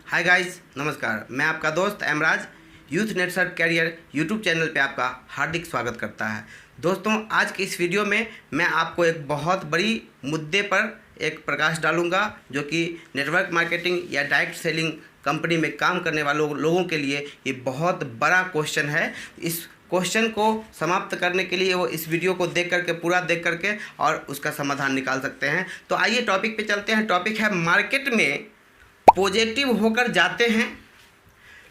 Hi guys, नमस्कार। मैं आपका दोस्त Emraj youth net search career YouTube channel पे आपका हार्दिक स्वागत करता है। दोस्तों, आज की इस वीडियो में मैं आपको एक बहुत बड़ी मुद्दे पर एक प्रकाश डालूंगा, जो कि नेटवर्क मार्केटिंग या डायरेक्ट सेलिंग कंपनी में काम करने वालों लोगों के लिए ये बहुत बड़ा क्वेश्चन है। इस क्वेश्चन को समाप्त करने के लिए वो इस वीडियो को देख करके पूरा देख करके और उसका समाधान निकाल सकते हैं। तो आइए टॉपिक पे चलते हैं। टॉपिक है, मार्केट में पॉजिटिव होकर जाते हैं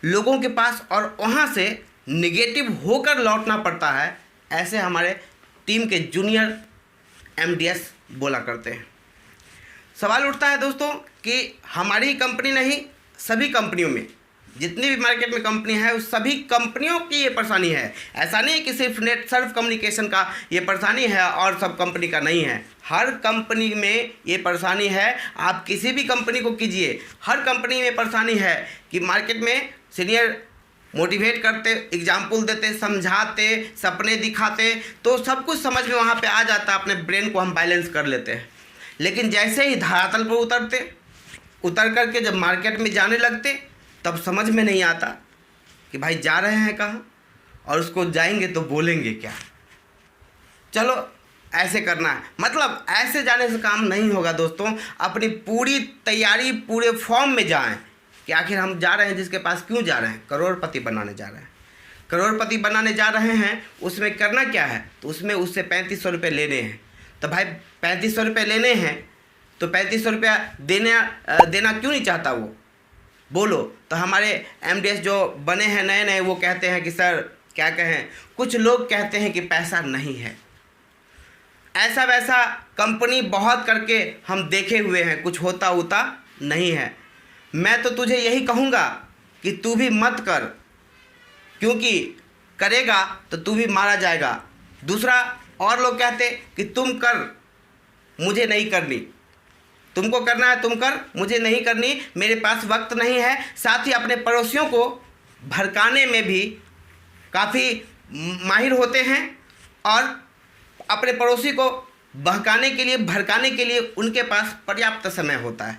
लोगों के पास और वहाँ से निगेटिव होकर लौटना पड़ता है। ऐसे हमारे टीम के जूनियर एमडीएस बोला करते हैं। सवाल उठता है दोस्तों कि हमारी कंपनी नहीं, सभी कंपनियों में जितनी भी मार्केट में कंपनी है उस सभी कंपनियों की ये परेशानी है। ऐसा नहीं कि सिर्फ नेट सर्फ कम्युनिकेशन का ये परेशानी है और सब कंपनी का नहीं है। हर कंपनी में ये परेशानी है। आप किसी भी कंपनी को कीजिए, हर कंपनी में परेशानी है कि मार्केट में सीनियर मोटिवेट करते, एग्जाम्पल देते, समझाते, सपने दिखाते, तो सब कुछ समझ में वहाँ पे आ जाता है। अपने ब्रेन को हम बैलेंस कर लेते हैं। लेकिन जैसे ही धरातल पर उतर करके जब मार्केट में जाने लगते, तब समझ में नहीं आता कि भाई जा रहे हैं कहाँ और उसको जाएंगे तो बोलेंगे क्या। चलो ऐसे करना है, मतलब ऐसे जाने से काम नहीं होगा दोस्तों। अपनी पूरी तैयारी पूरे फॉर्म में जाएं कि आखिर हम जा रहे हैं जिसके पास क्यों जा रहे हैं। करोड़पति बनाने जा रहे हैं। करोड़पति बनाने जा रहे हैं, उसमें करना क्या है? तो उसमें उससे 3500 रुपये लेने हैं। तो भाई 3500 रुपये लेने हैं तो 3500 रुपया देना क्यों नहीं चाहता वो? बोलो। तो हमारे एमडीएस जो बने हैं नए नए, वो कहते हैं कि सर क्या कहें, कुछ लोग कहते हैं कि पैसा नहीं है। ऐसा वैसा कंपनी बहुत करके हम देखे हुए हैं, कुछ होता नहीं है। मैं तो तुझे यही कहूँगा कि तू भी मत कर, क्योंकि करेगा तो तू भी मारा जाएगा। दूसरा, और लोग कहते कि तुम कर, मुझे नहीं करनी। तुमको करना है तुम कर, मुझे नहीं करनी, मेरे पास वक्त नहीं है। साथ ही अपने पड़ोसियों को भड़काने में भी काफ़ी माहिर होते हैं और अपने पड़ोसी को भड़काने के लिए उनके पास पर्याप्त समय होता है।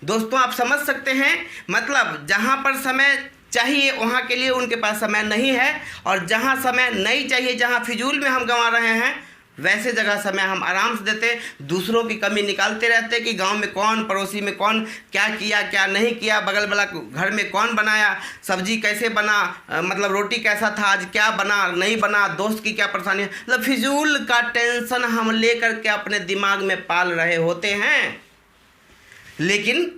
दोस्तों, आप समझ सकते हैं, मतलब जहाँ पर समय चाहिए वहाँ के लिए उनके पास समय नहीं है, और जहाँ समय नहीं चाहिए, जहाँ फिजूल में हम गंवा रहे हैं, वैसे जगह समय हम आराम से देते, दूसरों की कमी निकालते रहते कि गांव में कौन, पड़ोसी में कौन क्या किया क्या नहीं किया, बगल वाला घर में कौन बनाया, सब्जी कैसे बना, मतलब रोटी कैसा था, आज क्या बना नहीं बना, दोस्त की क्या परेशानी है। मतलब फिजूल का टेंशन हम लेकर के अपने दिमाग में पाल रहे होते हैं। लेकिन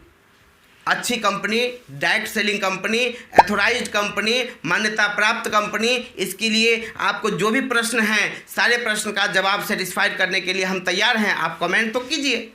अच्छी company, direct selling company, authorised company, मान्यता प्राप्त कंपनी, इसके लिए आपको जो भी प्रश्न हैं सारे प्रश्न का जवाब सेटिस्फाइड करने के लिए हम तैयार हैं। आप कमेंट तो कीजिए,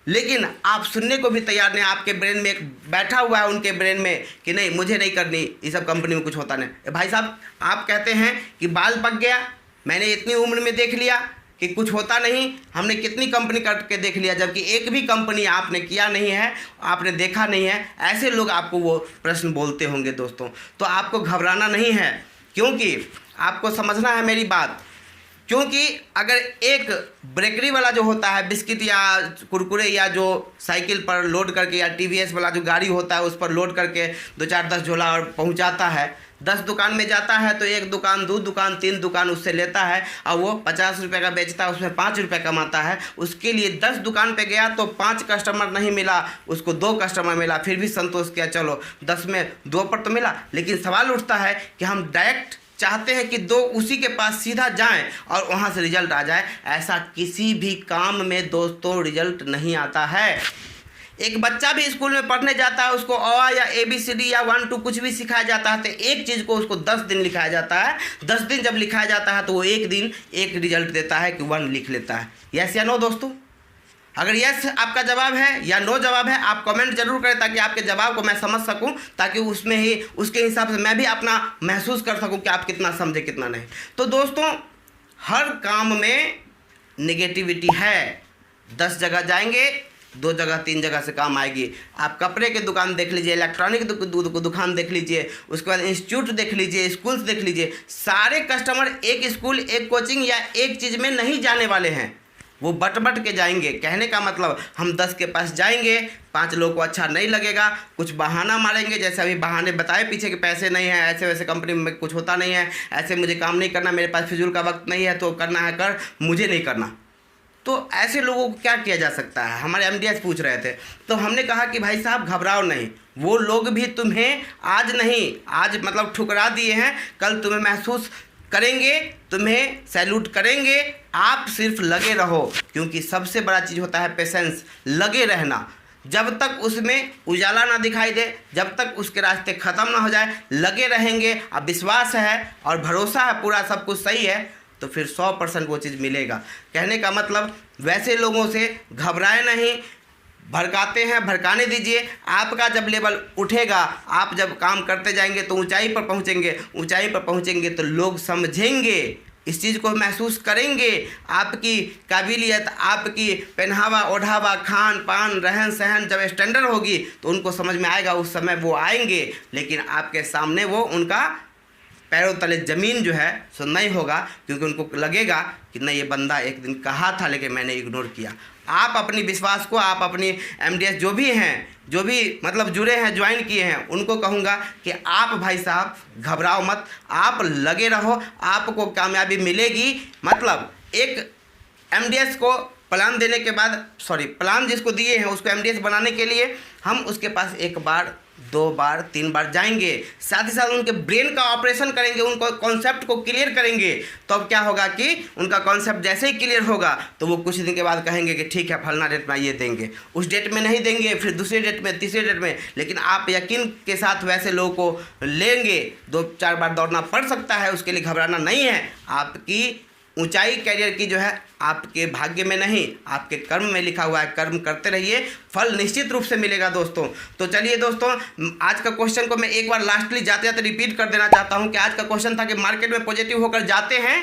लेकिन आप सुनने को भी तैयार नहीं। आपके ब्रेन में एक बैठा हुआ है, उनके ब्रेन में कि नहीं मुझे नहीं करनी, ये सब कंपनी में कुछ होता नहीं। भाई साहब, आप कहते हैं कि बाल पक गया, मैंने इतनी उम्र में देख लिया कि कुछ होता नहीं, हमने कितनी कंपनी करके देख लिया, जबकि एक भी कंपनी आपने किया नहीं है, आपने देखा नहीं है। ऐसे लोग आपको वो प्रश्न बोलते होंगे दोस्तों। तो आपको घबराना नहीं है, क्योंकि आपको समझना है मेरी बात। क्योंकि अगर एक बेकरी वाला जो होता है, बिस्किट या कुरकुरे या जो साइकिल पर लोड करके, या टीवीएस वाला जो गाड़ी होता है उस पर लोड करके 2-4-10 झोला और पहुंचाता है, 10 दुकान में जाता है तो 1 दुकान, 2 दुकान, 3 दुकान उससे लेता है और वो 50 रुपये का बेचता है, उसमें 5 रुपये कमाता है। उसके लिए 10 दुकान पे गया तो 5 कस्टमर नहीं मिला, उसको 2 कस्टमर मिला, फिर भी संतोष किया, चलो 10 में 2 पर तो मिला। लेकिन सवाल उठता है कि हम डायरेक्ट चाहते हैं कि 2 उसी के पास सीधा जाएं और वहाँ से रिजल्ट आ जाए। ऐसा किसी भी काम में दोस्तों रिजल्ट नहीं आता है। एक बच्चा भी स्कूल में पढ़ने जाता है, उसको अ या ABCD या 1 2 कुछ भी सिखाया जाता है, तो एक चीज़ को उसको 10 दिन लिखाया जाता है। 10 दिन जब लिखाया जाता है तो वो एक दिन एक रिजल्ट देता है कि 1 लिख लेता है। यस या नो दोस्तों? अगर यस आपका जवाब है या नो जवाब है, आप कमेंट जरूर करें ताकि आपके जवाब को मैं समझ सकूं, ताकि उसमें ही उसके हिसाब से मैं भी अपना महसूस कर सकूं कि आप कितना समझे कितना नहीं। तो दोस्तों, हर काम में नेगेटिविटी है। 10 जगह जाएंगे, 2 जगह 3 जगह से काम आएगी। आप कपड़े की दुकान देख लीजिए, इलेक्ट्रॉनिक दुकान देख लीजिए, उसके बाद इंस्टीट्यूट देख लीजिए, स्कूल्स देख लीजिए। सारे कस्टमर एक स्कूल, एक कोचिंग या एक चीज़ में नहीं जाने वाले हैं। वो बट बट के जाएंगे। कहने का मतलब हम 10 के पास जाएंगे, 5 लोगों को अच्छा नहीं लगेगा, कुछ बहाना मारेंगे, जैसे अभी बहाने बताए पीछे के पैसे नहीं है, ऐसे वैसे कंपनी में कुछ होता नहीं है, ऐसे मुझे काम नहीं करना, मेरे पास फिजूल का वक्त नहीं है, तो करना है कर, मुझे नहीं करना। तो ऐसे लोगों को क्या किया जा सकता है? हमारे एमडीएस पूछ रहे थे, तो हमने कहा कि भाई साहब घबराओ नहीं, वो लोग भी तुम्हें आज नहीं, आज मतलब ठुकरा दिए हैं, कल तुम्हें महसूस करेंगे, तुम्हें सैल्यूट करेंगे। आप सिर्फ लगे रहो, क्योंकि सबसे बड़ा चीज़ होता है पेशेंस, लगे रहना। जब तक उसमें उजाला ना दिखाई दे, जब तक उसके रास्ते ख़त्म ना हो जाए, लगे रहेंगे। अब विश्वास है और भरोसा है, पूरा सब कुछ सही है, तो फिर 100% वो चीज़ मिलेगा। कहने का मतलब वैसे लोगों से घबराए नहीं, भड़काते हैं भड़काने दीजिए। आपका जब लेवल उठेगा, आप जब काम करते जाएंगे तो ऊंचाई पर पहुंचेंगे, ऊंचाई पर पहुंचेंगे तो लोग समझेंगे, इस चीज़ को महसूस करेंगे। आपकी काबिलियत, आपकी पहनावा ओढ़ावा, खान पान, रहन सहन जब स्टैंडर्ड होगी तो उनको समझ में आएगा, उस समय वो आएंगे। लेकिन आपके सामने वो उनका पैरों तले ज़मीन जो है सो नहीं होगा, क्योंकि उनको लगेगा कि नहीं, ये बंदा एक दिन कहा था लेकिन मैंने इग्नोर किया। आप अपनी विश्वास को, आप अपनी एमडीएस जो भी हैं, जो भी मतलब जुड़े हैं, ज्वाइन किए हैं, उनको कहूँगा कि आप भाई साहब घबराओ मत, आप लगे रहो, आपको कामयाबी मिलेगी। मतलब एक एमडीएस को प्लान देने के बाद, प्लान जिसको दिए हैं उसको एमडीएस बनाने के लिए हम उसके पास 1 बार 2 बार 3 बार जाएंगे, साथ ही साथ उनके ब्रेन का ऑपरेशन करेंगे, उनको कॉन्सेप्ट को क्लियर करेंगे। तो अब क्या होगा कि उनका कॉन्सेप्ट जैसे ही क्लियर होगा तो वो कुछ दिन के बाद कहेंगे कि ठीक है फलना डेट में ये देंगे, उस डेट में नहीं देंगे, फिर दूसरे डेट में, तीसरे डेट में। लेकिन आप यकीन के साथ वैसे लोगों को लेंगे। 2-4 बार दौड़ना पड़ सकता है, उसके लिए घबराना नहीं है। आपकी ऊंचाई कैरियर की जो है आपके भाग्य में नहीं, आपके कर्म में लिखा हुआ है। कर्म करते रहिए, फल निश्चित रूप से मिलेगा दोस्तों। तो चलिए दोस्तों, आज का क्वेश्चन को मैं एक बार लास्टली जाते जाते रिपीट कर देना चाहता हूं कि आज का क्वेश्चन था कि मार्केट में पॉजिटिव होकर जाते हैं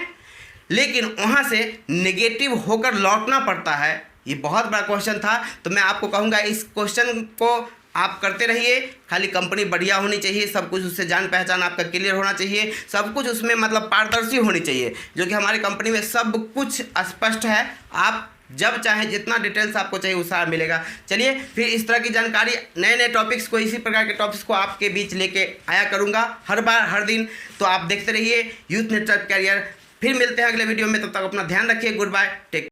लेकिन वहां से नेगेटिव होकर लौटना पड़ता है। ये बहुत बड़ा क्वेश्चन था। तो मैं आपको कहूँगा इस क्वेश्चन को आप करते रहिए। खाली कंपनी बढ़िया होनी चाहिए, सब कुछ उससे जान पहचान आपका क्लियर होना चाहिए, सब कुछ उसमें मतलब पारदर्शी होनी चाहिए, जो कि हमारी कंपनी में सब कुछ स्पष्ट है। आप जब चाहें जितना डिटेल्स आपको चाहिए वो सारा मिलेगा। चलिए फिर इस तरह की जानकारी, नए नए टॉपिक्स को, इसी प्रकार के टॉपिक्स को आपके बीच लेके आया करूँगा हर बार, हर दिन। तो आप देखते रहिए यूथ नेटवर्क कैरियर। फिर मिलते हैं अगले वीडियो में, तब तक अपना ध्यान रखिए। Goodbye, take.